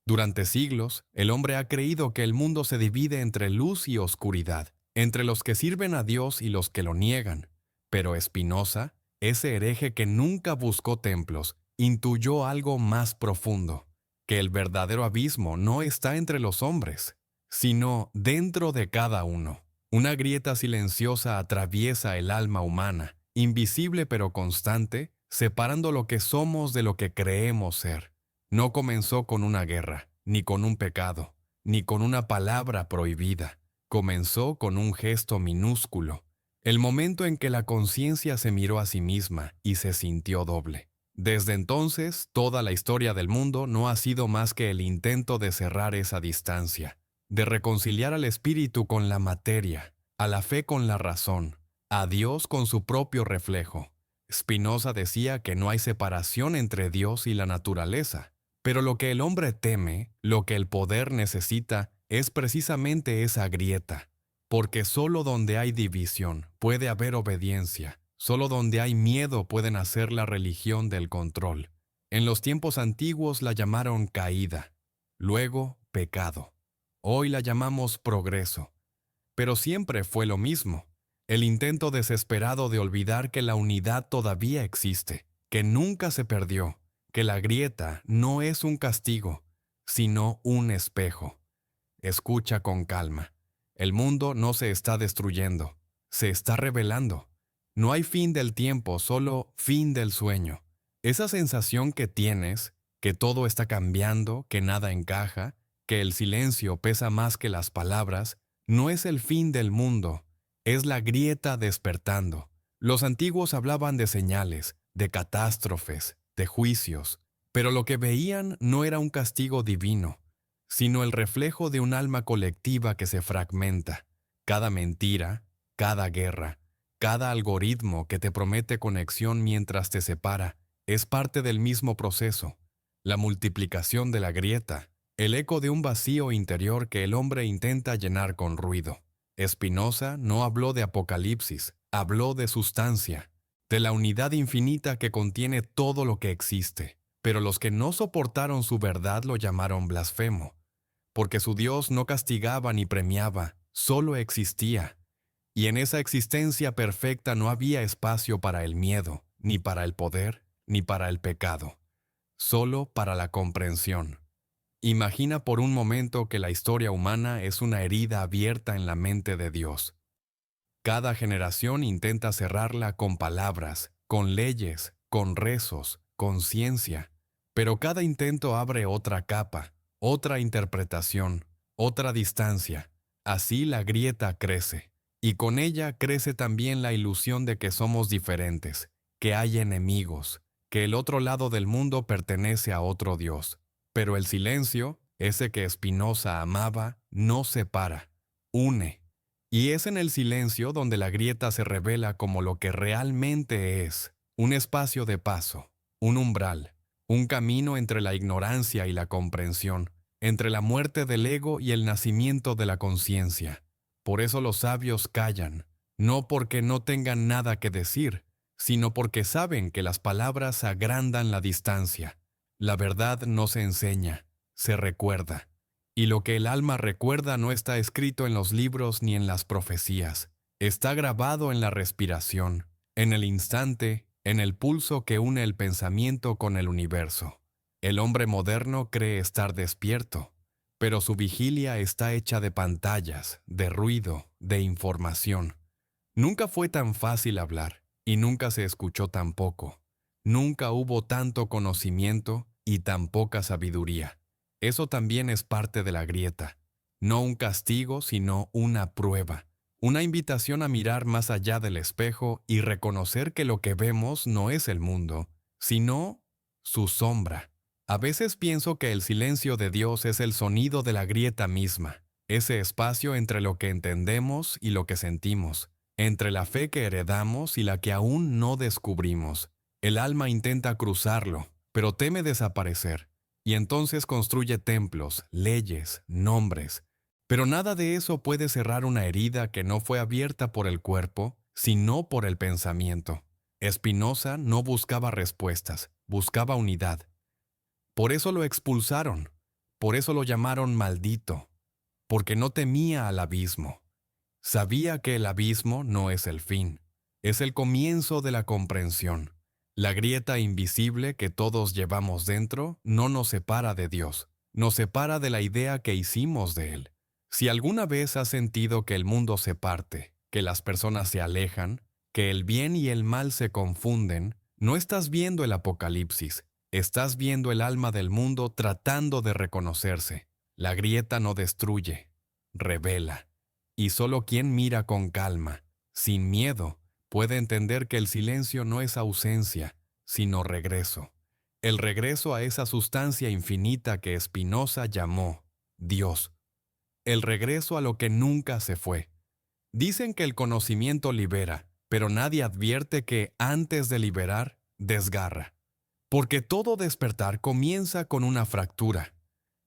Durante siglos, el hombre ha creído que el mundo se divide entre luz y oscuridad, entre los que sirven a Dios y los que lo niegan. Pero Spinoza, ese hereje que nunca buscó templos, intuyó algo más profundo, que el verdadero abismo no está entre los hombres, sino dentro de cada uno. Una grieta silenciosa atraviesa el alma humana, invisible pero constante, separando lo que somos de lo que creemos ser. No comenzó con una guerra, ni con un pecado, ni con una palabra prohibida. Comenzó con un gesto minúsculo, el momento en que la conciencia se miró a sí misma y se sintió doble. Desde entonces, toda la historia del mundo no ha sido más que el intento de cerrar esa distancia, de reconciliar al espíritu con la materia, a la fe con la razón, a Dios con su propio reflejo. Spinoza decía que no hay separación entre Dios y la naturaleza, pero lo que el hombre teme, lo que el poder necesita, es precisamente esa grieta, porque solo donde hay división puede haber obediencia, solo donde hay miedo puede nacer la religión del control. En los tiempos antiguos la llamaron caída, luego pecado. Hoy la llamamos progreso, pero siempre fue lo mismo, el intento desesperado de olvidar que la unidad todavía existe, que nunca se perdió, que la grieta no es un castigo, sino un espejo. Escucha con calma. El mundo no se está destruyendo, se está revelando. No hay fin del tiempo, solo fin del sueño. Esa sensación que tienes, que todo está cambiando, que nada encaja, que el silencio pesa más que las palabras, no es el fin del mundo, es la grieta despertando. Los antiguos hablaban de señales, de catástrofes, de juicios, pero lo que veían no era un castigo divino, sino el reflejo de un alma colectiva que se fragmenta. Cada mentira, cada guerra, cada algoritmo que te promete conexión mientras te separa, es parte del mismo proceso, la multiplicación de la grieta, el eco de un vacío interior que el hombre intenta llenar con ruido. Spinoza no habló de apocalipsis, habló de sustancia, de la unidad infinita que contiene todo lo que existe. Pero los que no soportaron su verdad lo llamaron blasfemo, porque su Dios no castigaba ni premiaba, solo existía. Y en esa existencia perfecta no había espacio para el miedo, ni para el poder, ni para el pecado, solo para la comprensión. Imagina por un momento que la historia humana es una herida abierta en la mente de Dios. Cada generación intenta cerrarla con palabras, con leyes, con rezos, con ciencia, pero cada intento abre otra capa, otra interpretación, otra distancia. Así la grieta crece, y con ella crece también la ilusión de que somos diferentes, que hay enemigos, que el otro lado del mundo pertenece a otro Dios. Pero el silencio, ese que Spinoza amaba, no separa, une. Y es en el silencio donde la grieta se revela como lo que realmente es, un espacio de paso, un umbral, un camino entre la ignorancia y la comprensión, entre la muerte del ego y el nacimiento de la conciencia. Por eso los sabios callan, no porque no tengan nada que decir, sino porque saben que las palabras agrandan la distancia. La verdad no se enseña, se recuerda. Y lo que el alma recuerda no está escrito en los libros ni en las profecías. Está grabado en la respiración, en el instante, en el pulso que une el pensamiento con el universo. El hombre moderno cree estar despierto, pero su vigilia está hecha de pantallas, de ruido, de información. Nunca fue tan fácil hablar, y nunca se escuchó tan poco. Nunca hubo tanto conocimiento y tan poca sabiduría. Eso también es parte de la grieta. No un castigo, sino una prueba. Una invitación a mirar más allá del espejo y reconocer que lo que vemos no es el mundo, sino su sombra. A veces pienso que el silencio de Dios es el sonido de la grieta misma, ese espacio entre lo que entendemos y lo que sentimos, entre la fe que heredamos y la que aún no descubrimos. El alma intenta cruzarlo, pero teme desaparecer. Y entonces construye templos, leyes, nombres. Pero nada de eso puede cerrar una herida que no fue abierta por el cuerpo, sino por el pensamiento. Spinoza no buscaba respuestas, buscaba unidad. Por eso lo expulsaron, Por eso lo llamaron maldito, porque no temía al abismo. Sabía que el abismo no es el fin, es el comienzo de la comprensión. La grieta invisible que todos llevamos dentro no nos separa de Dios, nos separa de la idea que hicimos de Él. Si alguna vez has sentido que el mundo se parte, que las personas se alejan, que el bien y el mal se confunden, no estás viendo el Apocalipsis, estás viendo el alma del mundo tratando de reconocerse. La grieta no destruye, revela. Y solo quien mira con calma, sin miedo, puede entender que el silencio no es ausencia, sino regreso. El regreso a esa sustancia infinita que Spinoza llamó Dios. El regreso a lo que nunca se fue. Dicen que el conocimiento libera, pero nadie advierte que antes de liberar, desgarra. Porque todo despertar comienza con una fractura.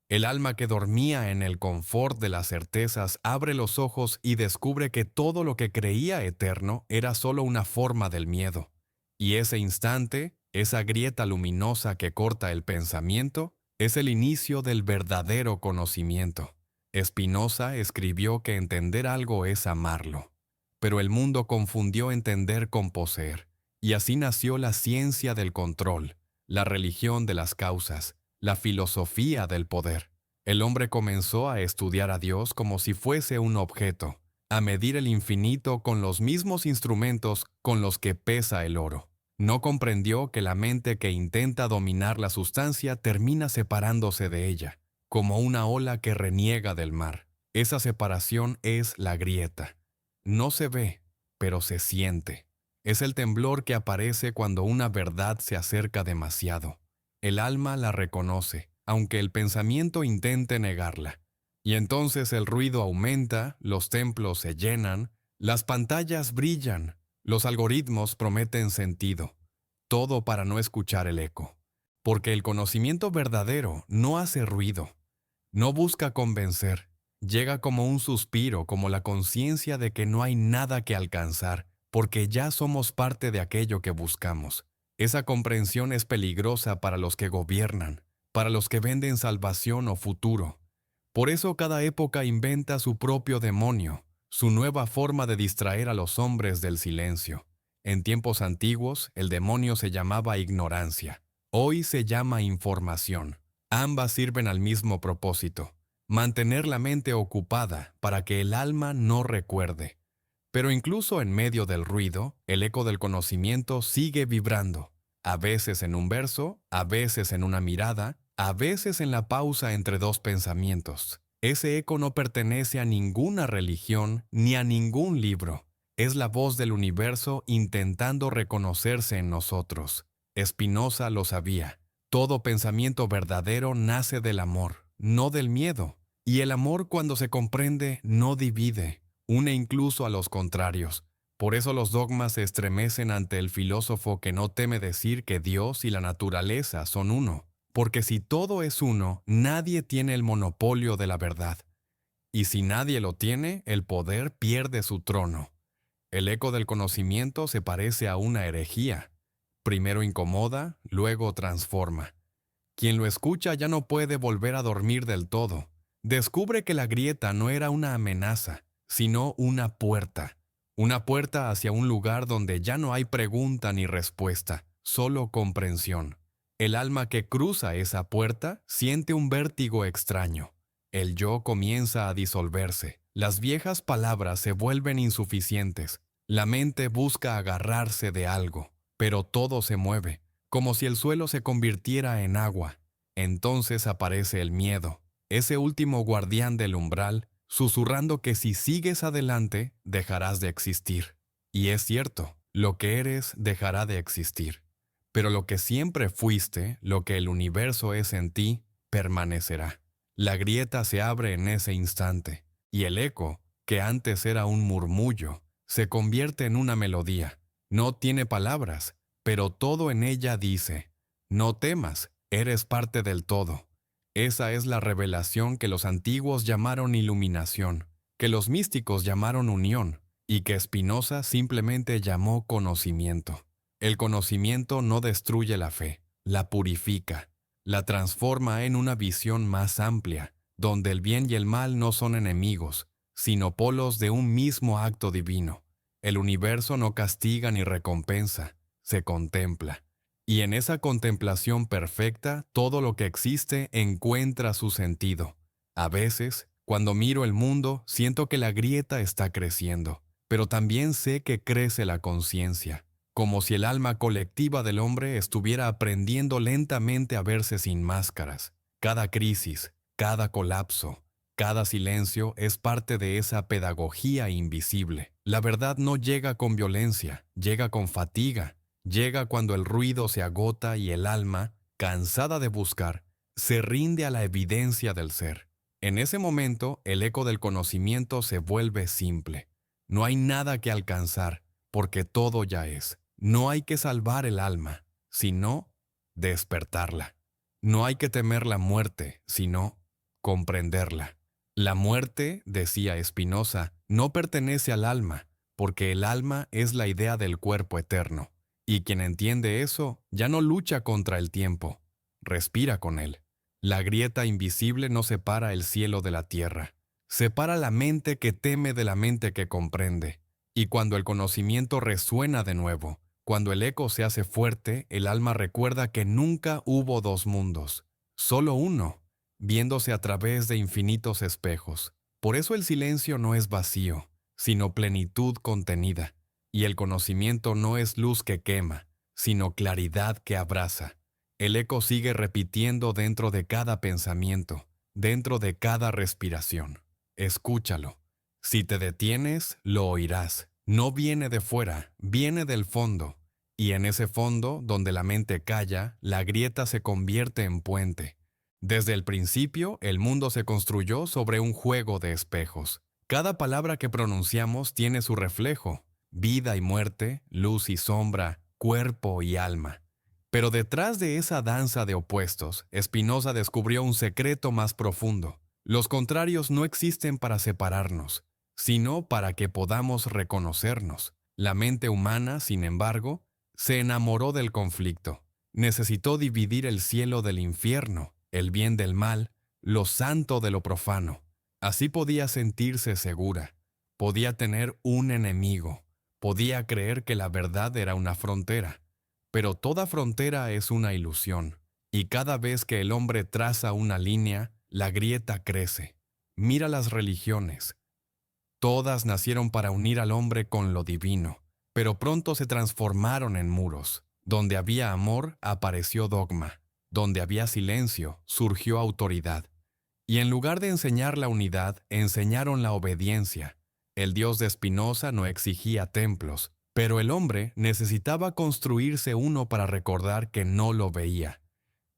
El alma que dormía en el confort de las certezas abre los ojos y descubre que todo lo que creía eterno era solo una forma del miedo. Y ese instante, esa grieta luminosa que corta el pensamiento, es el inicio del verdadero conocimiento. Spinoza escribió que entender algo es amarlo. Pero el mundo confundió entender con poseer, y así nació la ciencia del control, la religión de las causas, la filosofía del poder. El hombre comenzó a estudiar a Dios como si fuese un objeto, a medir el infinito con los mismos instrumentos con los que pesa el oro. No comprendió que la mente que intenta dominar la sustancia termina separándose de ella, como una ola que reniega del mar. Esa separación es la grieta. No se ve, pero se siente. Es el temblor que aparece cuando una verdad se acerca demasiado. El alma la reconoce, aunque el pensamiento intente negarla. Y entonces el ruido aumenta, los templos se llenan, las pantallas brillan, los algoritmos prometen sentido. Todo para no escuchar el eco. Porque el conocimiento verdadero no hace ruido, no busca convencer, llega como un suspiro, como la conciencia de que no hay nada que alcanzar, porque ya somos parte de aquello que buscamos. Esa comprensión es peligrosa para los que gobiernan, para los que venden salvación o futuro. Por eso cada época inventa su propio demonio, su nueva forma de distraer a los hombres del silencio. En tiempos antiguos, el demonio se llamaba ignorancia. Hoy se llama información. Ambas sirven al mismo propósito, mantener la mente ocupada para que el alma no recuerde. Pero incluso en medio del ruido, el eco del conocimiento sigue vibrando, a veces en un verso, a veces en una mirada, a veces en la pausa entre dos pensamientos. Ese eco no pertenece a ninguna religión ni a ningún libro. Es la voz del universo intentando reconocerse en nosotros. Spinoza lo sabía. Todo pensamiento verdadero nace del amor, no del miedo. Y el amor, cuando se comprende, no divide, une incluso a los contrarios. Por eso los dogmas se estremecen ante el filósofo que no teme decir que Dios y la naturaleza son uno. Porque si todo es uno, nadie tiene el monopolio de la verdad. Y si nadie lo tiene, el poder pierde su trono. El eco del conocimiento se parece a una herejía. Primero incomoda, luego transforma. Quien lo escucha ya no puede volver a dormir del todo. Descubre que la grieta no era una amenaza, sino una puerta. Una puerta hacia un lugar donde ya no hay pregunta ni respuesta, solo comprensión. El alma que cruza esa puerta siente un vértigo extraño. El yo comienza a disolverse. Las viejas palabras se vuelven insuficientes. La mente busca agarrarse de algo, pero todo se mueve, como si el suelo se convirtiera en agua. Entonces aparece el miedo, ese último guardián del umbral, susurrando que si sigues adelante, dejarás de existir. Y es cierto, lo que eres dejará de existir. Pero lo que siempre fuiste, lo que el universo es en ti, permanecerá. La grieta se abre en ese instante, y el eco, que antes era un murmullo, se convierte en una melodía. No tiene palabras, pero todo en ella dice: no temas, eres parte del todo. Esa es la revelación que los antiguos llamaron iluminación, que los místicos llamaron unión, y que Spinoza simplemente llamó conocimiento. El conocimiento no destruye la fe, la purifica. La transforma en una visión más amplia, donde el bien y el mal no son enemigos, sino polos de un mismo acto divino. El universo no castiga ni recompensa, se contempla. Y en esa contemplación perfecta, todo lo que existe encuentra su sentido. A veces, cuando miro el mundo, siento que la grieta está creciendo, pero también sé que crece la conciencia, como si el alma colectiva del hombre estuviera aprendiendo lentamente a verse sin máscaras. Cada crisis, cada colapso, cada silencio es parte de esa pedagogía invisible. La verdad no llega con violencia, llega con fatiga, llega cuando el ruido se agota y el alma, cansada de buscar, se rinde a la evidencia del ser. En ese momento, el eco del conocimiento se vuelve simple. No hay nada que alcanzar, porque todo ya es. No hay que salvar el alma, sino despertarla. No hay que temer la muerte, sino comprenderla. La muerte, decía Spinoza, no pertenece al alma, porque el alma es la idea del cuerpo eterno. Y quien entiende eso ya no lucha contra el tiempo, respira con él. La grieta invisible no separa el cielo de la tierra, separa la mente que teme de la mente que comprende. Y cuando el conocimiento resuena de nuevo, cuando el eco se hace fuerte, el alma recuerda que nunca hubo dos mundos, solo uno, viéndose a través de infinitos espejos. Por eso el silencio no es vacío, sino plenitud contenida, y el conocimiento no es luz que quema, sino claridad que abraza. El eco sigue repitiendo dentro de cada pensamiento, dentro de cada respiración. Escúchalo. Si te detienes, lo oirás. No viene de fuera, viene del fondo. Y en ese fondo, donde la mente calla, la grieta se convierte en puente. Desde el principio, el mundo se construyó sobre un juego de espejos. Cada palabra que pronunciamos tiene su reflejo, vida y muerte, luz y sombra, cuerpo y alma. Pero detrás de esa danza de opuestos, Spinoza descubrió un secreto más profundo. Los contrarios no existen para separarnos, sino para que podamos reconocernos. La mente humana, sin embargo, se enamoró del conflicto. Necesitó dividir el cielo del infierno, el bien del mal, lo santo de lo profano. Así podía sentirse segura. Podía tener un enemigo. Podía creer que la verdad era una frontera. Pero toda frontera es una ilusión, y cada vez que el hombre traza una línea, la grieta crece. Mira las religiones. Todas nacieron para unir al hombre con lo divino, pero pronto se transformaron en muros. Donde había amor, apareció dogma. Donde había silencio, surgió autoridad. Y en lugar de enseñar la unidad, enseñaron la obediencia. El Dios de Spinoza no exigía templos, pero el hombre necesitaba construirse uno para recordar que no lo veía.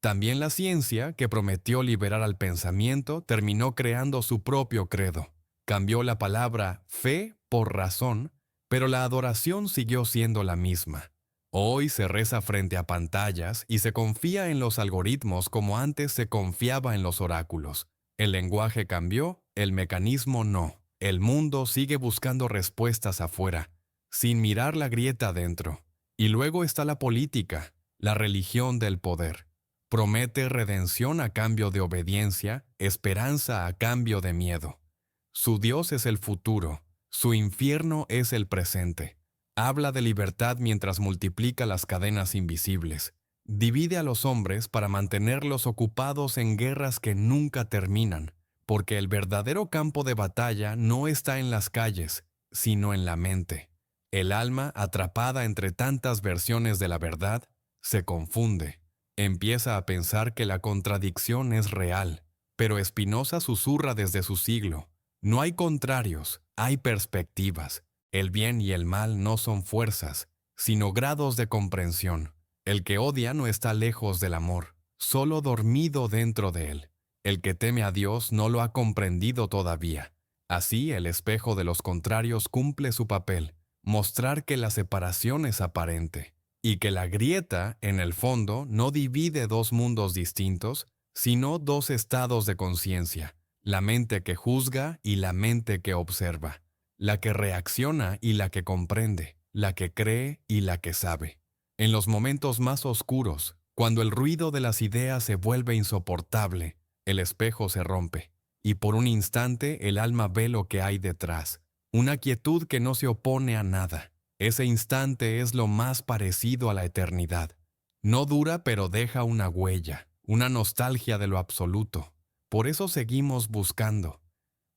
También la ciencia, que prometió liberar al pensamiento, terminó creando su propio credo. Cambió la palabra fe por razón, pero la adoración siguió siendo la misma. Hoy se reza frente a pantallas y se confía en los algoritmos como antes se confiaba en los oráculos. El lenguaje cambió, el mecanismo no. El mundo sigue buscando respuestas afuera, sin mirar la grieta adentro. Y luego está la política, la religión del poder. Promete redención a cambio de obediencia, esperanza a cambio de miedo. Su Dios es el futuro, su infierno es el presente. Habla de libertad mientras multiplica las cadenas invisibles. Divide a los hombres para mantenerlos ocupados en guerras que nunca terminan, porque el verdadero campo de batalla no está en las calles, sino en la mente. El alma, atrapada entre tantas versiones de la verdad, se confunde. Empieza a pensar que la contradicción es real, pero Spinoza susurra desde su siglo: no hay contrarios, hay perspectivas. El bien y el mal no son fuerzas, sino grados de comprensión. El que odia no está lejos del amor, solo dormido dentro de él. El que teme a Dios no lo ha comprendido todavía. Así, el espejo de los contrarios cumple su papel, mostrar que la separación es aparente, y que la grieta, en el fondo, no divide dos mundos distintos, sino dos estados de conciencia, la mente que juzga y la mente que observa, la que reacciona y la que comprende, la que cree y la que sabe. En los momentos más oscuros, Cuando el ruido de las ideas se vuelve insoportable, el espejo se rompe, y por un instante el alma ve lo que hay detrás, una quietud que no se opone a nada. Ese instante es lo más parecido a la eternidad. No dura, pero deja una huella, una nostalgia de lo absoluto. Por eso seguimos buscando,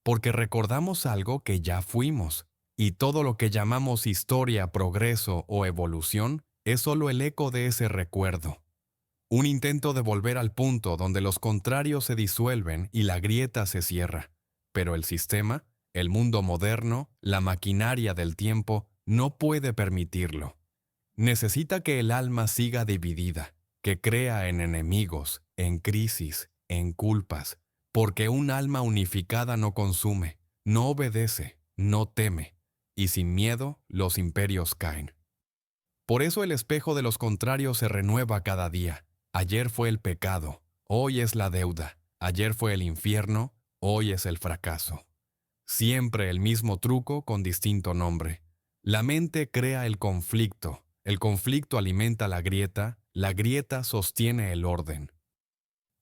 porque recordamos algo que ya fuimos, y todo lo que llamamos historia, progreso o evolución es solo el eco de ese recuerdo. Un intento de volver al punto donde los contrarios se disuelven y la grieta se cierra. Pero el sistema, el mundo moderno, la maquinaria del tiempo, no puede permitirlo. Necesita que el alma siga dividida, que crea en enemigos, en crisis, en culpas, porque un alma unificada no consume, no obedece, no teme, y sin miedo los imperios caen. Por eso el espejo de los contrarios se renueva cada día. Ayer fue el pecado, hoy es la deuda. Ayer fue el infierno, hoy es el fracaso. Siempre el mismo truco con distinto nombre. La mente crea el conflicto alimenta la grieta sostiene el orden.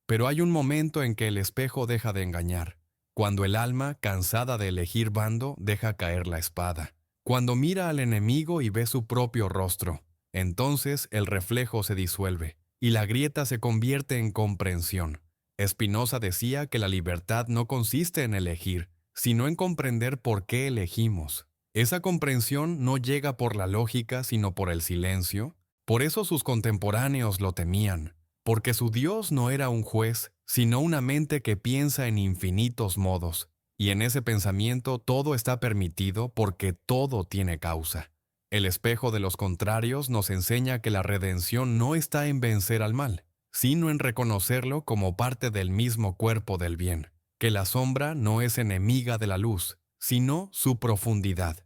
Pero hay un momento en que el espejo deja de engañar, cuando el alma, cansada de elegir bando, deja caer la espada. Cuando mira al enemigo y ve su propio rostro, entonces el reflejo se disuelve y la grieta se convierte en comprensión. Spinoza decía que la libertad no consiste en elegir, sino en comprender por qué elegimos. Esa comprensión no llega por la lógica, sino por el silencio. Por eso sus contemporáneos lo temían, porque su Dios no era un juez, sino una mente que piensa en infinitos modos. Y en ese pensamiento todo está permitido porque todo tiene causa. El espejo de los contrarios nos enseña que la redención no está en vencer al mal, sino en reconocerlo como parte del mismo cuerpo del bien, que la sombra no es enemiga de la luz, sino su profundidad,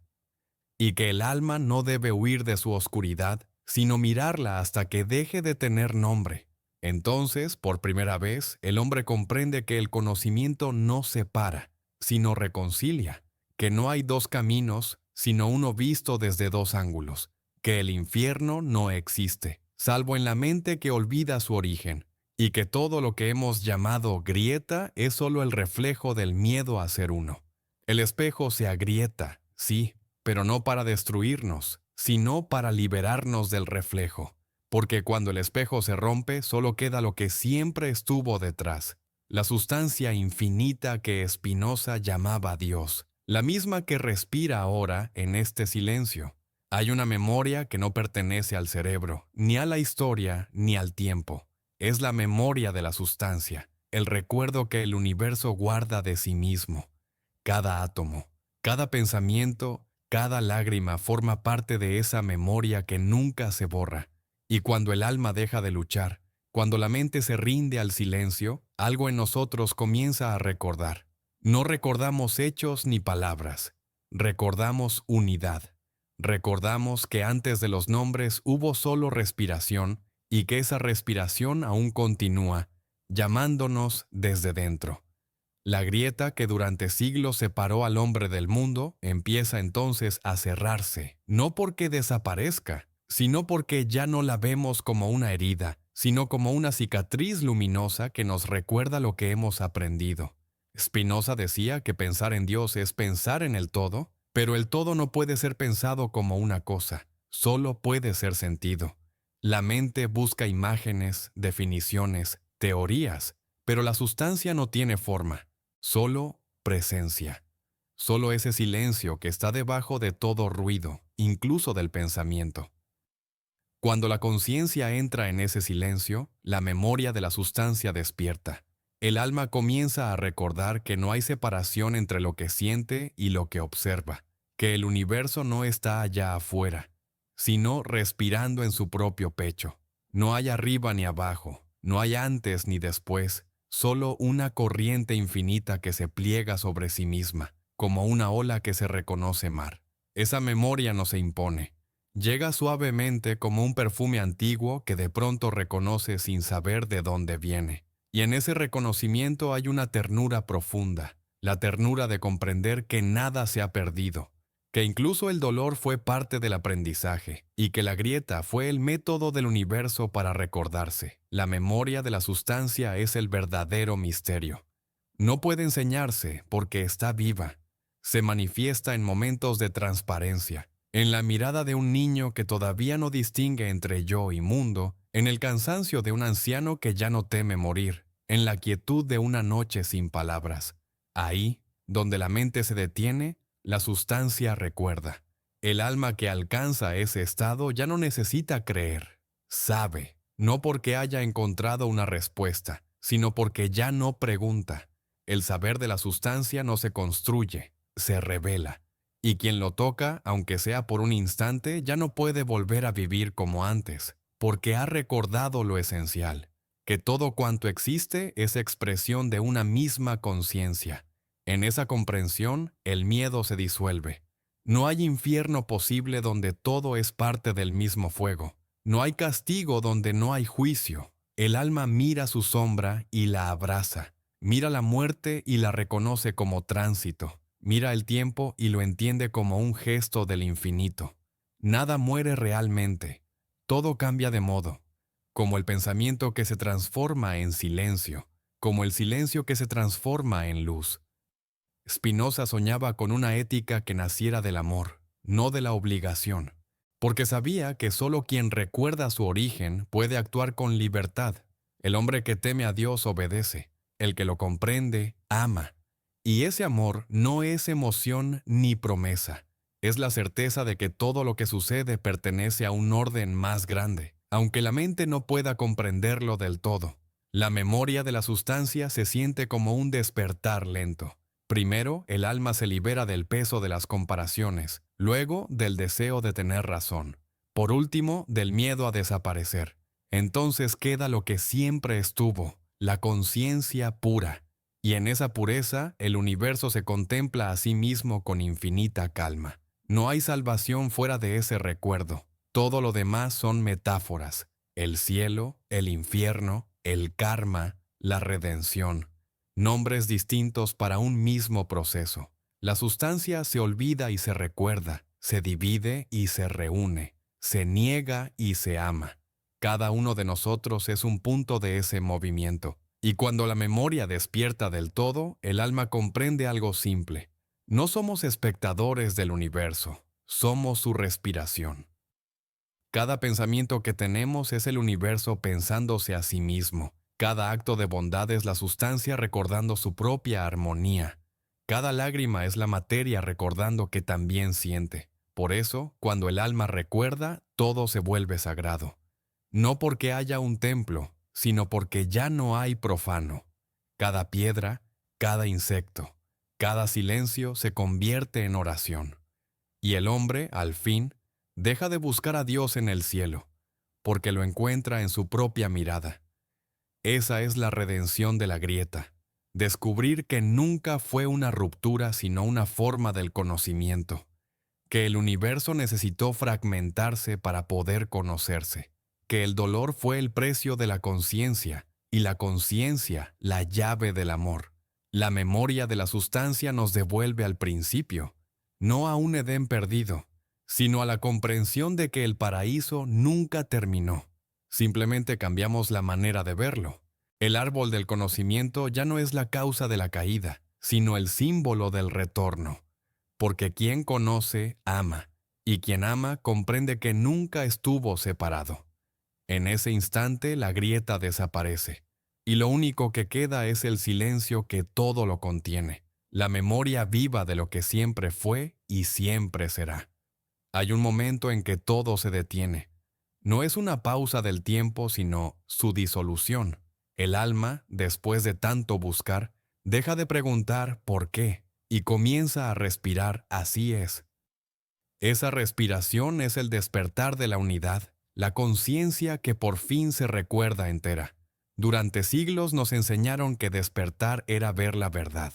y que el alma no debe huir de su oscuridad, sino mirarla hasta que deje de tener nombre. Entonces, por primera vez, el hombre comprende que el conocimiento no separa, sino reconcilia, que no hay dos caminos, sino uno visto desde dos ángulos, que el infierno no existe, salvo en la mente que olvida su origen, y que todo lo que hemos llamado grieta es solo el reflejo del miedo a ser uno. El espejo se agrieta, sí, pero no para destruirnos, sino para liberarnos del reflejo, porque cuando el espejo se rompe solo queda lo que siempre estuvo detrás, la sustancia infinita que Spinoza llamaba Dios, la misma que respira ahora en este silencio. Hay una memoria que no pertenece al cerebro, ni a la historia, ni al tiempo. Es la memoria de la sustancia, el recuerdo que el universo guarda de sí mismo. Cada átomo, cada pensamiento, cada lágrima forma parte de esa memoria que nunca se borra. Y cuando el alma deja de luchar, cuando la mente se rinde al silencio, algo en nosotros comienza a recordar. No recordamos hechos ni palabras, recordamos unidad. Recordamos que antes de los nombres hubo solo respiración y que esa respiración aún continúa, llamándonos desde dentro. La grieta que durante siglos separó al hombre del mundo empieza entonces a cerrarse, no porque desaparezca, sino porque ya no la vemos como una herida, sino como una cicatriz luminosa que nos recuerda lo que hemos aprendido. Spinoza decía que pensar en Dios es pensar en el todo, pero el todo no puede ser pensado como una cosa, solo puede ser sentido. La mente busca imágenes, definiciones, teorías, pero la sustancia no tiene forma, solo presencia. Solo ese silencio que está debajo de todo ruido, incluso del pensamiento. Cuando la conciencia entra en ese silencio, la memoria de la sustancia despierta. El alma comienza a recordar que no hay separación entre lo que siente y lo que observa, que el universo no está allá afuera, sino respirando en su propio pecho. No hay arriba ni abajo, no hay antes ni después, solo una corriente infinita que se pliega sobre sí misma, como una ola que se reconoce mar. Esa memoria no se impone. Llega suavemente como un perfume antiguo que de pronto reconoce sin saber de dónde viene. Y en ese reconocimiento hay una ternura profunda, la ternura de comprender que nada se ha perdido, que incluso el dolor fue parte del aprendizaje y que la grieta fue el método del universo para recordarse. La memoria de la sustancia es el verdadero misterio. No puede enseñarse porque está viva. Se manifiesta en momentos de transparencia, en la mirada de un niño que todavía no distingue entre yo y mundo, en el cansancio de un anciano que ya no teme morir, en la quietud de una noche sin palabras. Ahí, donde la mente se detiene, la sustancia recuerda. El alma que alcanza ese estado ya no necesita creer. Sabe, no porque haya encontrado una respuesta, sino porque ya no pregunta. El saber de la sustancia no se construye, se revela. Y quien lo toca, aunque sea por un instante, ya no puede volver a vivir como antes, porque ha recordado lo esencial, que todo cuanto existe es expresión de una misma conciencia. En esa comprensión, el miedo se disuelve. No hay infierno posible donde todo es parte del mismo fuego. No hay castigo donde no hay juicio. El alma mira su sombra y la abraza. Mira la muerte y la reconoce como tránsito. Mira el tiempo y lo entiende como un gesto del infinito. Nada muere realmente. Todo cambia de modo. Como el pensamiento que se transforma en silencio. Como el silencio que se transforma en luz. Spinoza soñaba con una ética que naciera del amor, no de la obligación, porque sabía que solo quien recuerda su origen puede actuar con libertad. El hombre que teme a Dios obedece, el que lo comprende, ama. Y ese amor no es emoción ni promesa, es la certeza de que todo lo que sucede pertenece a un orden más grande, aunque la mente no pueda comprenderlo del todo. La memoria de la sustancia se siente como un despertar lento. Primero, el alma se libera del peso de las comparaciones, luego del deseo de tener razón, por último, del miedo a desaparecer. Entonces queda lo que siempre estuvo, la conciencia pura, y en esa pureza el universo se contempla a sí mismo con infinita calma. No hay salvación fuera de ese recuerdo. Todo lo demás son metáforas: el cielo, el infierno, el karma, la redención. Nombres distintos para un mismo proceso. La sustancia se olvida y se recuerda, se divide y se reúne, se niega y se ama. Cada uno de nosotros es un punto de ese movimiento. Y cuando la memoria despierta del todo, el alma comprende algo simple. No somos espectadores del universo, somos su respiración. Cada pensamiento que tenemos es el universo pensándose a sí mismo. Cada acto de bondad es la sustancia recordando su propia armonía. Cada lágrima es la materia recordando que también siente. Por eso, cuando el alma recuerda, todo se vuelve sagrado. No porque haya un templo, sino porque ya no hay profano. Cada piedra, cada insecto, cada silencio se convierte en oración. Y el hombre, al fin, deja de buscar a Dios en el cielo, porque lo encuentra en su propia mirada. Esa es la redención de la grieta. Descubrir que nunca fue una ruptura sino una forma del conocimiento. Que el universo necesitó fragmentarse para poder conocerse. Que el dolor fue el precio de la conciencia y la conciencia la llave del amor. La memoria de la sustancia nos devuelve al principio, no a un Edén perdido, sino a la comprensión de que el paraíso nunca terminó. Simplemente cambiamos la manera de verlo. El árbol del conocimiento ya no es la causa de la caída, sino el símbolo del retorno. Porque quien conoce, ama, y quien ama comprende que nunca estuvo separado. En ese instante la grieta desaparece, y lo único que queda es el silencio que todo lo contiene, la memoria viva de lo que siempre fue y siempre será. Hay un momento en que todo se detiene. No es una pausa del tiempo, sino su disolución. El alma, después de tanto buscar, deja de preguntar por qué y comienza a respirar así es. Esa respiración es el despertar de la unidad, la conciencia que por fin se recuerda entera. Durante siglos nos enseñaron que despertar era ver la verdad.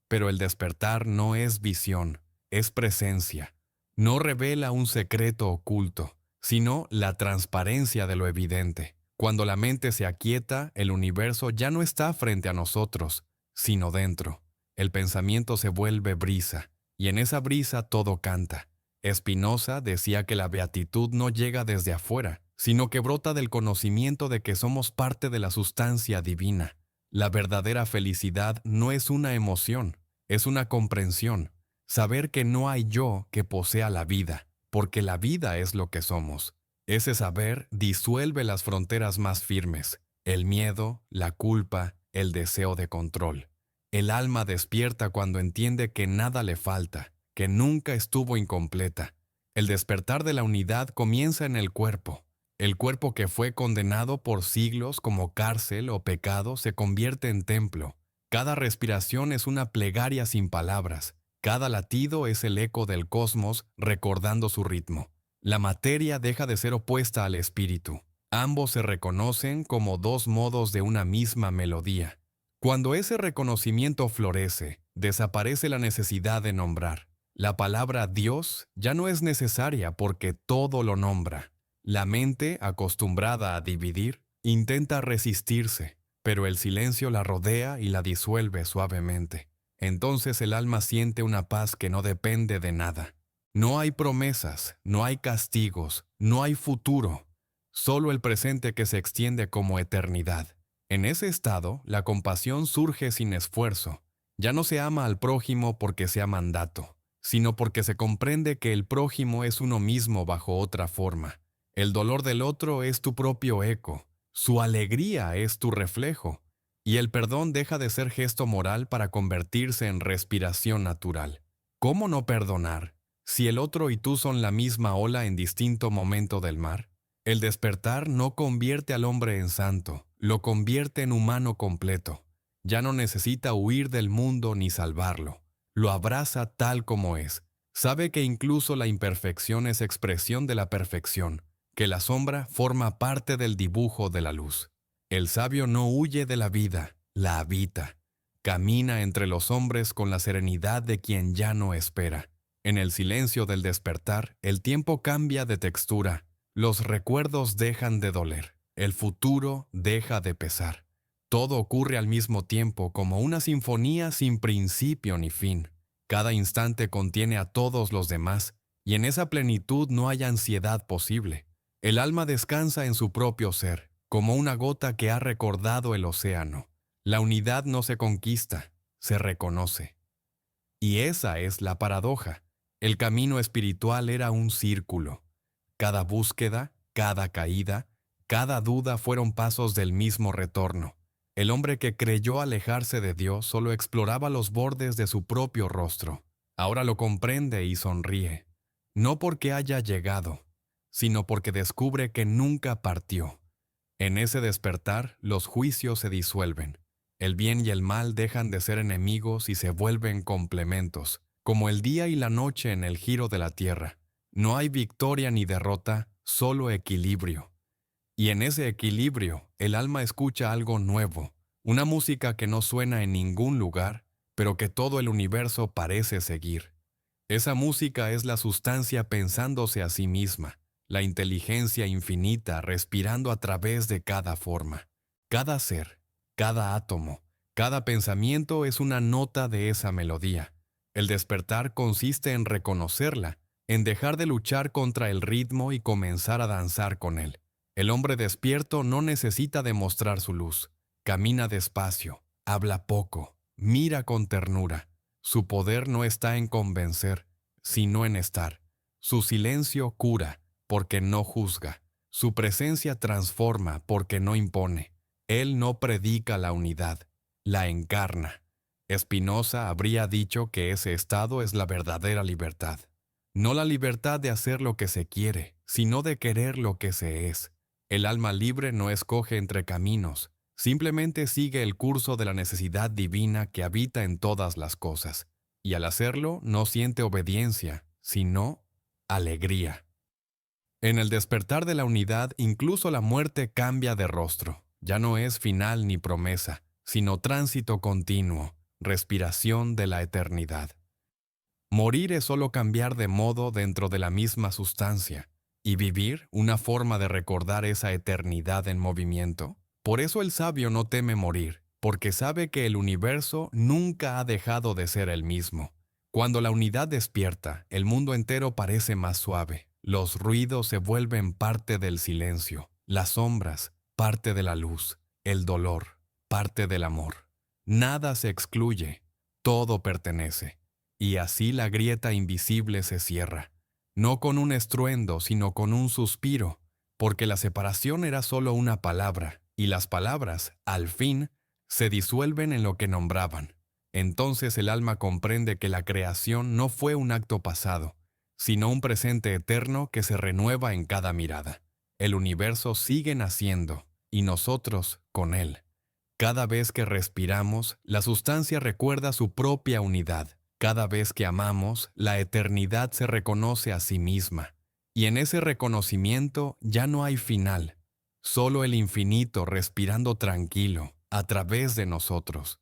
Pero el despertar no es visión, es presencia. No revela un secreto oculto, sino la transparencia de lo evidente. Cuando la mente se aquieta, el universo ya no está frente a nosotros, sino dentro. El pensamiento se vuelve brisa, y en esa brisa todo canta. Spinoza decía que la beatitud no llega desde afuera, sino que brota del conocimiento de que somos parte de la sustancia divina. La verdadera felicidad no es una emoción, es una comprensión. Saber que no hay yo que posea la vida, porque la vida es lo que somos. Ese saber disuelve las fronteras más firmes, el miedo, la culpa, el deseo de control. El alma despierta cuando entiende que nada le falta, que nunca estuvo incompleta. El despertar de la unidad comienza en el cuerpo. El cuerpo que fue condenado por siglos como cárcel o pecado se convierte en templo. Cada respiración es una plegaria sin palabras. Cada latido es el eco del cosmos recordando su ritmo. La materia deja de ser opuesta al espíritu. Ambos se reconocen como dos modos de una misma melodía. Cuando ese reconocimiento florece, desaparece la necesidad de nombrar. La palabra Dios ya no es necesaria porque todo lo nombra. La mente, acostumbrada a dividir, intenta resistirse, pero el silencio la rodea y la disuelve suavemente. Entonces el alma siente una paz que no depende de nada. No hay promesas, no hay castigos, no hay futuro, solo el presente que se extiende como eternidad. En ese estado, la compasión surge sin esfuerzo. Ya no se ama al prójimo porque sea mandato, sino porque se comprende que el prójimo es uno mismo bajo otra forma. El dolor del otro es tu propio eco, su alegría es tu reflejo, y el perdón deja de ser gesto moral para convertirse en respiración natural. ¿Cómo no perdonar si el otro y tú son la misma ola en distinto momento del mar? El despertar no convierte al hombre en santo, lo convierte en humano completo. Ya no necesita huir del mundo ni salvarlo. Lo abraza tal como es. Sabe que incluso la imperfección es expresión de la perfección, que la sombra forma parte del dibujo de la luz. El sabio no huye de la vida, la habita. Camina entre los hombres con la serenidad de quien ya no espera. En el silencio del despertar, el tiempo cambia de textura. Los recuerdos dejan de doler. El futuro deja de pesar. Todo ocurre al mismo tiempo como una sinfonía sin principio ni fin. Cada instante contiene a todos los demás, y en esa plenitud no hay ansiedad posible. El alma descansa en su propio ser, como una gota que ha recordado el océano. La unidad no se conquista, se reconoce. Y esa es la paradoja. El camino espiritual era un círculo. Cada búsqueda, cada caída, cada duda fueron pasos del mismo retorno. El hombre que creyó alejarse de Dios solo exploraba los bordes de su propio rostro. Ahora lo comprende y sonríe. No porque haya llegado, sino porque descubre que nunca partió. En ese despertar, los juicios se disuelven. El bien y el mal dejan de ser enemigos y se vuelven complementos, como el día y la noche en el giro de la tierra. No hay victoria ni derrota, solo equilibrio. Y en ese equilibrio, el alma escucha algo nuevo, una música que no suena en ningún lugar, pero que todo el universo parece seguir. Esa música es la sustancia pensándose a sí misma, la inteligencia infinita respirando a través de cada forma. Cada ser, cada átomo, cada pensamiento es una nota de esa melodía. El despertar consiste en reconocerla, en dejar de luchar contra el ritmo y comenzar a danzar con él. El hombre despierto no necesita demostrar su luz. Camina despacio, habla poco, mira con ternura. Su poder no está en convencer, sino en estar. Su silencio cura, porque no juzga. Su presencia transforma, porque no impone. Él no predica la unidad, la encarna. Spinoza habría dicho que ese estado es la verdadera libertad. No la libertad de hacer lo que se quiere, sino de querer lo que se es. El alma libre no escoge entre caminos, simplemente sigue el curso de la necesidad divina que habita en todas las cosas, y al hacerlo no siente obediencia, sino alegría. En el despertar de la unidad, incluso la muerte cambia de rostro. Ya no es final ni promesa, sino tránsito continuo, respiración de la eternidad. Morir es solo cambiar de modo dentro de la misma sustancia, y vivir una forma de recordar esa eternidad en movimiento. Por eso el sabio no teme morir, porque sabe que el universo nunca ha dejado de ser el mismo. Cuando la unidad despierta, el mundo entero parece más suave. Los ruidos se vuelven parte del silencio, las sombras, parte de la luz, el dolor, parte del amor. Nada se excluye, todo pertenece. Y así la grieta invisible se cierra, no con un estruendo, sino con un suspiro, porque la separación era solo una palabra, y las palabras, al fin, se disuelven en lo que nombraban. Entonces el alma comprende que la creación no fue un acto pasado, sino un presente eterno que se renueva en cada mirada. El universo sigue naciendo, y nosotros con él. Cada vez que respiramos, la sustancia recuerda su propia unidad. Cada vez que amamos, la eternidad se reconoce a sí misma. Y en ese reconocimiento ya no hay final, solo el infinito respirando tranquilo a través de nosotros.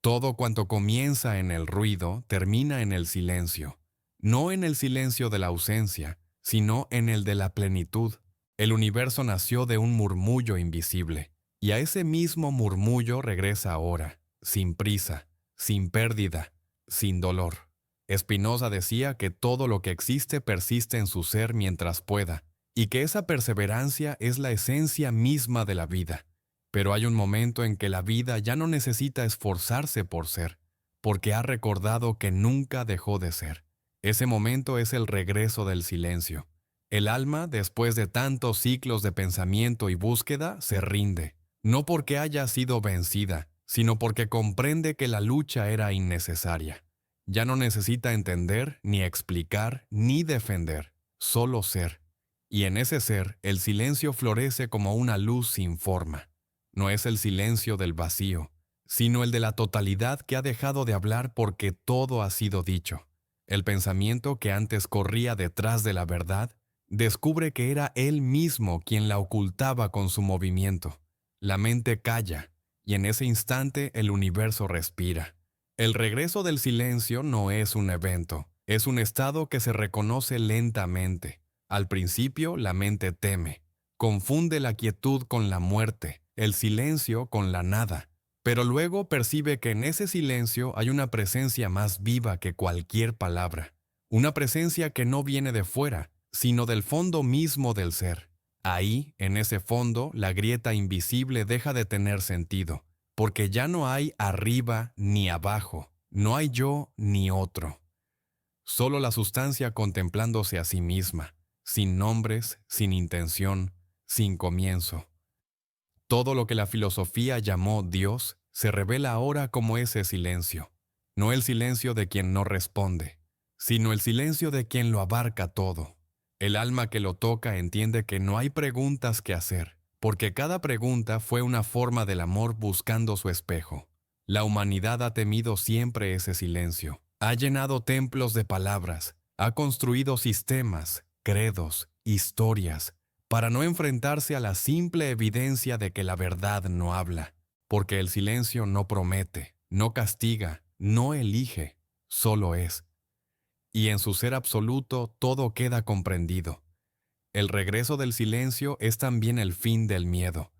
Todo cuanto comienza en el ruido termina en el silencio, no en el silencio de la ausencia, sino en el de la plenitud. El universo nació de un murmullo invisible, y a ese mismo murmullo regresa ahora, sin prisa, sin pérdida, sin dolor. Spinoza decía que todo lo que existe persiste en su ser mientras pueda, y que esa perseverancia es la esencia misma de la vida. Pero hay un momento en que la vida ya no necesita esforzarse por ser, porque ha recordado que nunca dejó de ser. Ese momento es el regreso del silencio. El alma, después de tantos ciclos de pensamiento y búsqueda, se rinde, no porque haya sido vencida, sino porque comprende que la lucha era innecesaria. Ya no necesita entender, ni explicar, ni defender, solo ser. Y en ese ser, el silencio florece como una luz sin forma. No es el silencio del vacío, sino el de la totalidad que ha dejado de hablar porque todo ha sido dicho. El pensamiento que antes corría detrás de la verdad, descubre que era él mismo quien la ocultaba con su movimiento. La mente calla, y en ese instante el universo respira. El regreso del silencio no es un evento, es un estado que se reconoce lentamente. Al principio la mente teme, confunde la quietud con la muerte, el silencio con la nada, pero luego percibe que en ese silencio hay una presencia más viva que cualquier palabra, una presencia que no viene de fuera, sino del fondo mismo del ser. Ahí, en ese fondo, la grieta invisible deja de tener sentido, porque ya no hay arriba ni abajo, no hay yo ni otro. Solo la sustancia contemplándose a sí misma, sin nombres, sin intención, sin comienzo. Todo lo que la filosofía llamó Dios se revela ahora como ese silencio, no el silencio de quien no responde, sino el silencio de quien lo abarca todo. El alma que lo toca entiende que no hay preguntas que hacer, porque cada pregunta fue una forma del amor buscando su espejo. La humanidad ha temido siempre ese silencio, ha llenado templos de palabras, ha construido sistemas, credos, historias, para no enfrentarse a la simple evidencia de que la verdad no habla, porque el silencio no promete, no castiga, no elige, solo es. Y en su ser absoluto todo queda comprendido. El regreso del silencio es también el fin del miedo,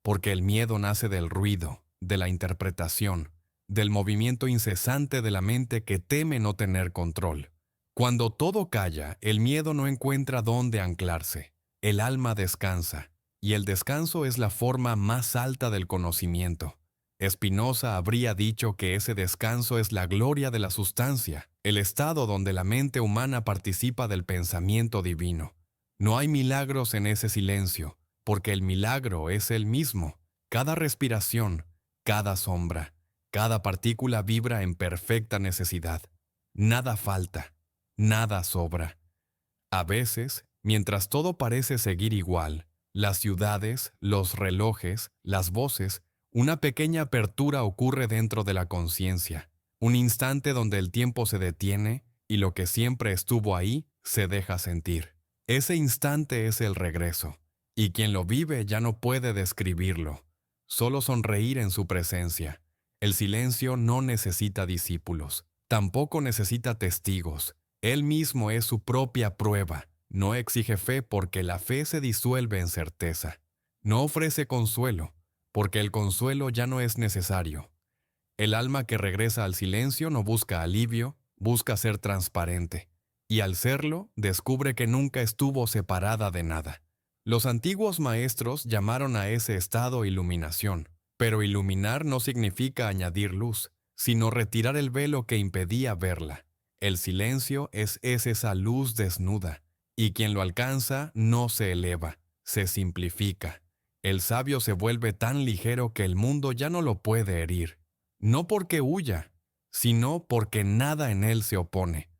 porque el miedo nace del ruido, de la interpretación, del movimiento incesante de la mente que teme no tener control. Cuando todo calla, el miedo no encuentra dónde anclarse. El alma descansa, y el descanso es la forma más alta del conocimiento. Spinoza habría dicho que ese descanso es la gloria de la sustancia, el estado donde la mente humana participa del pensamiento divino. No hay milagros en ese silencio, porque el milagro es él mismo. Cada respiración, cada sombra, cada partícula vibra en perfecta necesidad. Nada falta, nada sobra. A veces, mientras todo parece seguir igual, las ciudades, los relojes, las voces, una pequeña apertura ocurre dentro de la conciencia, un instante donde el tiempo se detiene y lo que siempre estuvo ahí se deja sentir. Ese instante es el regreso, y quien lo vive ya no puede describirlo, solo sonreír en su presencia. El silencio no necesita discípulos, tampoco necesita testigos. Él mismo es su propia prueba. No exige fe porque la fe se disuelve en certeza. No ofrece consuelo, porque el consuelo ya no es necesario. El alma que regresa al silencio no busca alivio, busca ser transparente, y al serlo, descubre que nunca estuvo separada de nada. Los antiguos maestros llamaron a ese estado iluminación, pero iluminar no significa añadir luz, sino retirar el velo que impedía verla. El silencio es esa luz desnuda, y quien lo alcanza no se eleva, se simplifica. El sabio se vuelve tan ligero que el mundo ya no lo puede herir, no porque huya, sino porque nada en él se opone.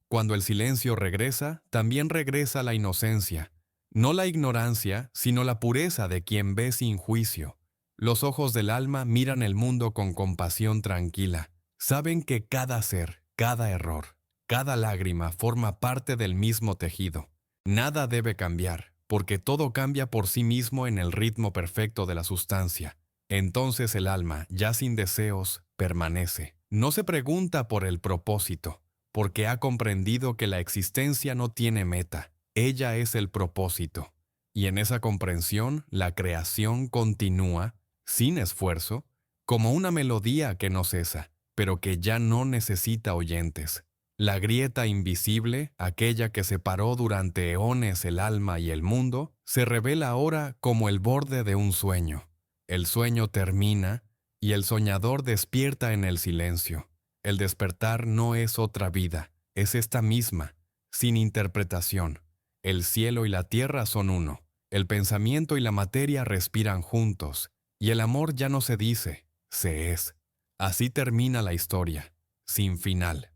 Cuando el silencio regresa, también regresa la inocencia, no la ignorancia, sino la pureza de quien ve sin juicio. Los ojos del alma miran el mundo con compasión tranquila. Saben que cada ser, cada error, cada lágrima forma parte del mismo tejido. Nada debe cambiar, porque todo cambia por sí mismo en el ritmo perfecto de la sustancia. Entonces el alma, ya sin deseos, permanece. No se pregunta por el propósito, porque ha comprendido que la existencia no tiene meta. Ella es el propósito. Y en esa comprensión, la creación continúa, sin esfuerzo, como una melodía que no cesa, pero que ya no necesita oyentes. La grieta invisible, aquella que separó durante eones el alma y el mundo, se revela ahora como el borde de un sueño. El sueño termina y el soñador despierta en el silencio. El despertar no es otra vida, es esta misma, sin interpretación. El cielo y la tierra son uno. El pensamiento y la materia respiran juntos, y el amor ya no se dice, se es. Así termina la historia, sin final.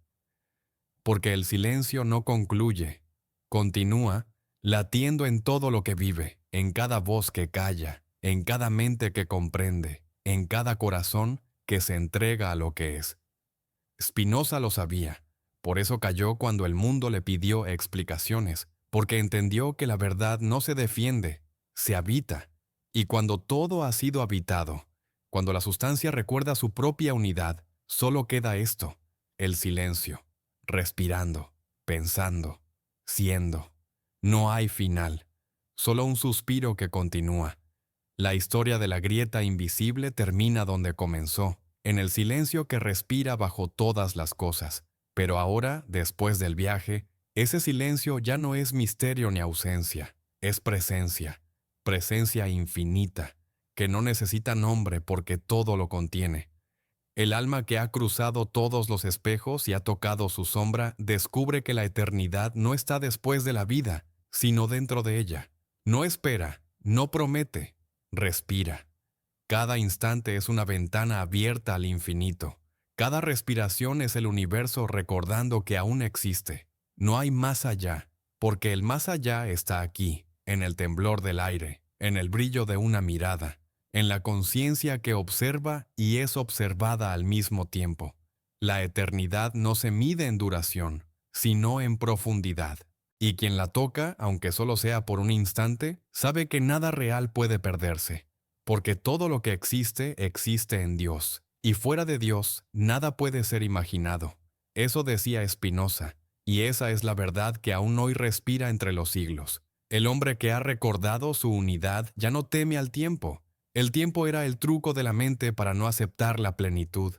Porque el silencio no concluye, continúa, latiendo en todo lo que vive, en cada voz que calla, en cada mente que comprende, en cada corazón que se entrega a lo que es. Spinoza lo sabía, por eso calló cuando el mundo le pidió explicaciones, porque entendió que la verdad no se defiende, se habita, y cuando todo ha sido habitado, cuando la sustancia recuerda su propia unidad, solo queda esto, el silencio, respirando, pensando, siendo. No hay final, solo un suspiro que continúa. La historia de la grieta invisible termina donde comenzó, en el silencio que respira bajo todas las cosas. Pero ahora, después del viaje, ese silencio ya no es misterio ni ausencia, es presencia, presencia infinita, que no necesita nombre porque todo lo contiene. El alma que ha cruzado todos los espejos y ha tocado su sombra descubre que la eternidad no está después de la vida, sino dentro de ella. No espera, no promete, respira. Cada instante es una ventana abierta al infinito. Cada respiración es el universo recordando que aún existe. No hay más allá, porque el más allá está aquí, en el temblor del aire, en el brillo de una mirada, en la conciencia que observa y es observada al mismo tiempo. La eternidad no se mide en duración, sino en profundidad. Y quien la toca, aunque solo sea por un instante, sabe que nada real puede perderse, porque todo lo que existe existe en Dios, y fuera de Dios nada puede ser imaginado. Eso decía Spinoza, y esa es la verdad que aún hoy respira entre los siglos. El hombre que ha recordado su unidad ya no teme al tiempo. El tiempo era el truco de la mente para no aceptar la plenitud.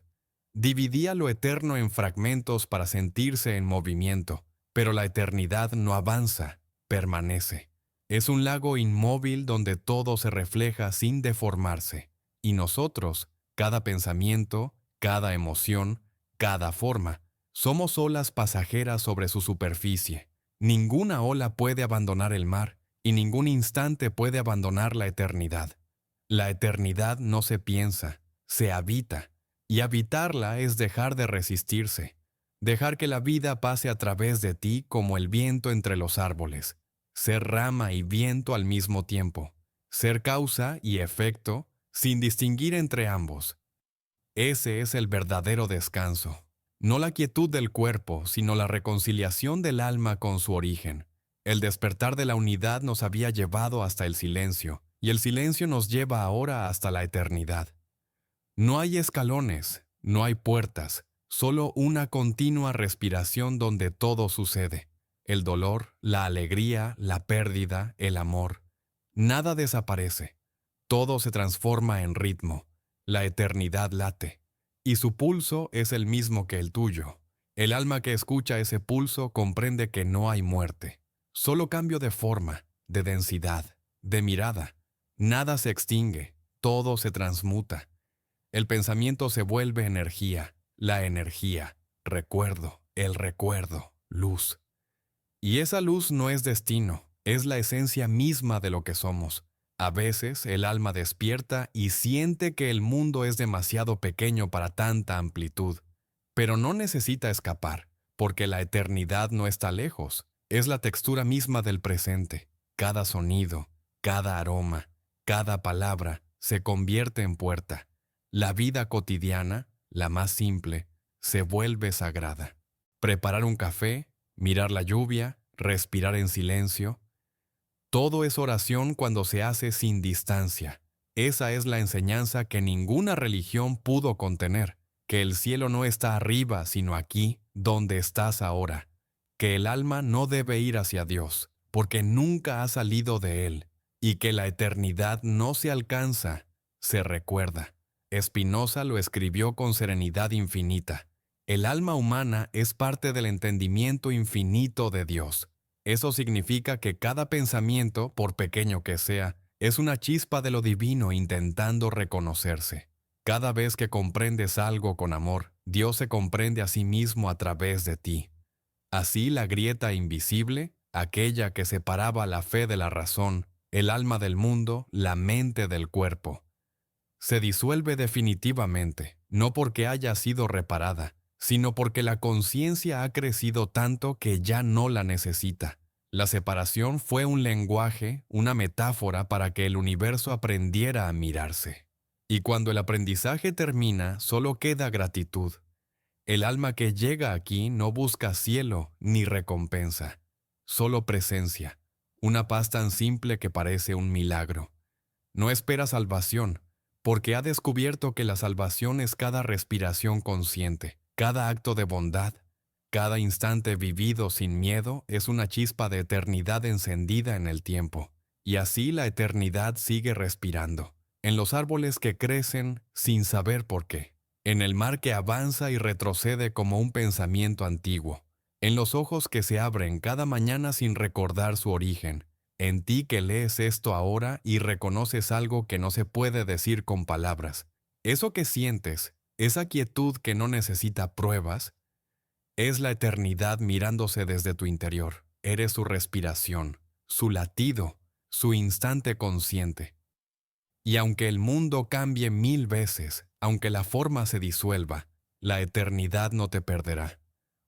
Dividía lo eterno en fragmentos para sentirse en movimiento, pero la eternidad no avanza, permanece. Es un lago inmóvil donde todo se refleja sin deformarse, y nosotros, cada pensamiento, cada emoción, cada forma, somos olas pasajeras sobre su superficie. Ninguna ola puede abandonar el mar, y ningún instante puede abandonar la eternidad. La eternidad no se piensa, se habita, y habitarla es dejar de resistirse, dejar que la vida pase a través de ti como el viento entre los árboles, ser rama y viento al mismo tiempo, ser causa y efecto sin distinguir entre ambos. Ese es el verdadero descanso, no la quietud del cuerpo, sino la reconciliación del alma con su origen. El despertar de la unidad nos había llevado hasta el silencio, y el silencio nos lleva ahora hasta la eternidad. No hay escalones, no hay puertas, solo una continua respiración donde todo sucede. El dolor, la alegría, la pérdida, el amor. Nada desaparece. Todo se transforma en ritmo. La eternidad late. Y su pulso es el mismo que el tuyo. El alma que escucha ese pulso comprende que no hay muerte, solo cambio de forma, de densidad, de mirada. Nada se extingue, todo se transmuta. El pensamiento se vuelve energía, la energía, recuerdo, el recuerdo, luz. Y esa luz no es destino, es la esencia misma de lo que somos. A veces el alma despierta y siente que el mundo es demasiado pequeño para tanta amplitud, pero no necesita escapar, porque la eternidad no está lejos, es la textura misma del presente. Cada sonido, cada aroma, cada palabra se convierte en puerta. La vida cotidiana, la más simple, se vuelve sagrada. Preparar un café, mirar la lluvia, respirar en silencio, todo es oración cuando se hace sin distancia. Esa es la enseñanza que ninguna religión pudo contener, que el cielo no está arriba, sino aquí, donde estás ahora, que el alma no debe ir hacia Dios, porque nunca ha salido de Él, y que la eternidad no se alcanza, se recuerda. Spinoza lo escribió con serenidad infinita. El alma humana es parte del entendimiento infinito de Dios. Eso significa que cada pensamiento, por pequeño que sea, es una chispa de lo divino intentando reconocerse. Cada vez que comprendes algo con amor, Dios se comprende a sí mismo a través de ti. Así la grieta invisible, aquella que separaba la fe de la razón, el alma del mundo, la mente del cuerpo, se disuelve definitivamente, no porque haya sido reparada, sino porque la conciencia ha crecido tanto que ya no la necesita. La separación fue un lenguaje, una metáfora para que el universo aprendiera a mirarse. Y cuando el aprendizaje termina, solo queda gratitud. El alma que llega aquí no busca cielo ni recompensa, solo presencia, una paz tan simple que parece un milagro. No espera salvación, porque ha descubierto que la salvación es cada respiración consciente, cada acto de bondad, cada instante vivido sin miedo es una chispa de eternidad encendida en el tiempo. Y así la eternidad sigue respirando, en los árboles que crecen sin saber por qué, en el mar que avanza y retrocede como un pensamiento antiguo, en los ojos que se abren cada mañana sin recordar su origen, en ti que lees esto ahora y reconoces algo que no se puede decir con palabras. Eso que sientes, esa quietud que no necesita pruebas, es la eternidad mirándose desde tu interior. Eres su respiración, su latido, su instante consciente. Y aunque el mundo cambie 1000 veces, aunque la forma se disuelva, la eternidad no te perderá,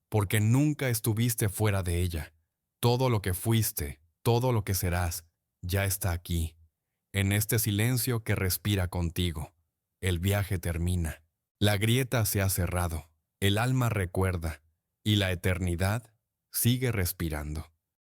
porque nunca estuviste fuera de ella. Todo lo que fuiste, todo lo que serás, ya está aquí, en este silencio que respira contigo. El viaje termina. La grieta se ha cerrado, el alma recuerda, y la eternidad sigue respirando.